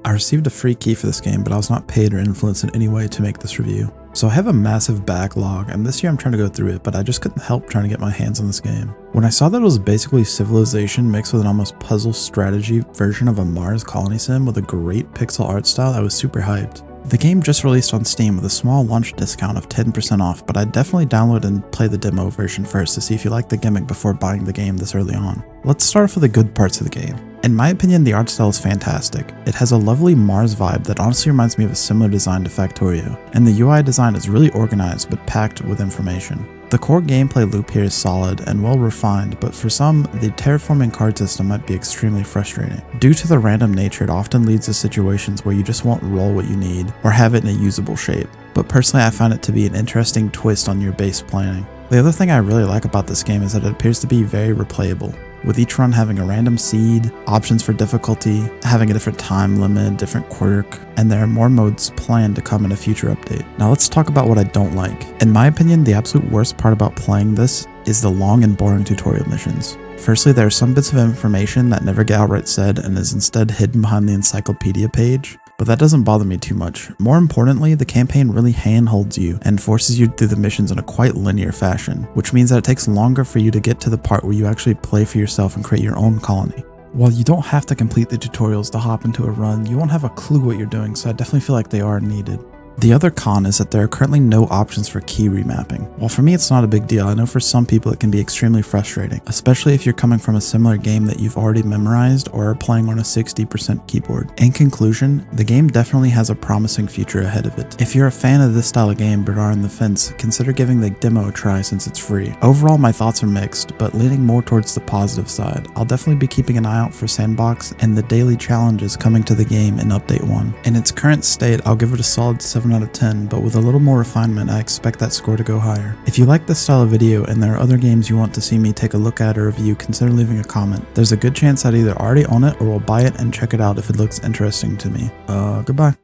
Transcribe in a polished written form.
I received a free key for this game, but I was not paid or influenced in any way to make this review. So I have a massive backlog, and this year I'm trying to go through it, but I just couldn't help trying to get my hands on this game. When I saw that it was basically Civilization mixed with an almost puzzle strategy version of a Mars colony sim with a great pixel art style, I was super hyped. The game just released on Steam with a small launch discount of 10% off, but I'd definitely download and play the demo version first to see if you like the gimmick before buying the game this early on. Let's start off with the good parts of the game. In my opinion, the art style is fantastic. It has a lovely Mars vibe that honestly reminds me of a similar design to Factorio, and the UI design is really organized but packed with information. The core gameplay loop here is solid and well refined, but for some, the terraforming card system might be extremely frustrating. Due to the random nature, it often leads to situations where you just won't roll what you need or have it in a usable shape. But personally, I find it to be an interesting twist on your base planning. The other thing I really like about this game is that it appears to be very replayable, with each run having a random seed, options for difficulty, having a different time limit, different quirk, and there are more modes planned to come in a future update. Now let's talk about what I don't like. In my opinion, the absolute worst part about playing this is the long and boring tutorial missions. Firstly, there are some bits of information that never get outright said and is instead hidden behind the encyclopedia page, but that doesn't bother me too much. More importantly, the campaign really handholds you and forces you through the missions in a quite linear fashion, which means that it takes longer for you to get to the part where you actually play for yourself and create your own colony. While you don't have to complete the tutorials to hop into a run, you won't have a clue what you're doing, so I definitely feel like they are needed. The other con is that there are currently no options for key remapping. While for me it's not a big deal, I know for some people it can be extremely frustrating, especially if you're coming from a similar game that you've already memorized or are playing on a 60% keyboard. In conclusion, the game definitely has a promising future ahead of it. If you're a fan of this style of game but are on the fence, consider giving the demo a try since it's free. Overall, my thoughts are mixed, but leaning more towards the positive side. I'll definitely be keeping an eye out for Sandbox and the daily challenges coming to the game in Update 1. In its current state, I'll give it a solid 7 out of 10, but with a little more refinement, I expect that score to go higher. If you like this style of video and there are other games you want to see me take a look at or review, consider leaving a comment. There's a good chance I'd either already own it or will buy it and check it out if it looks interesting to me. Goodbye.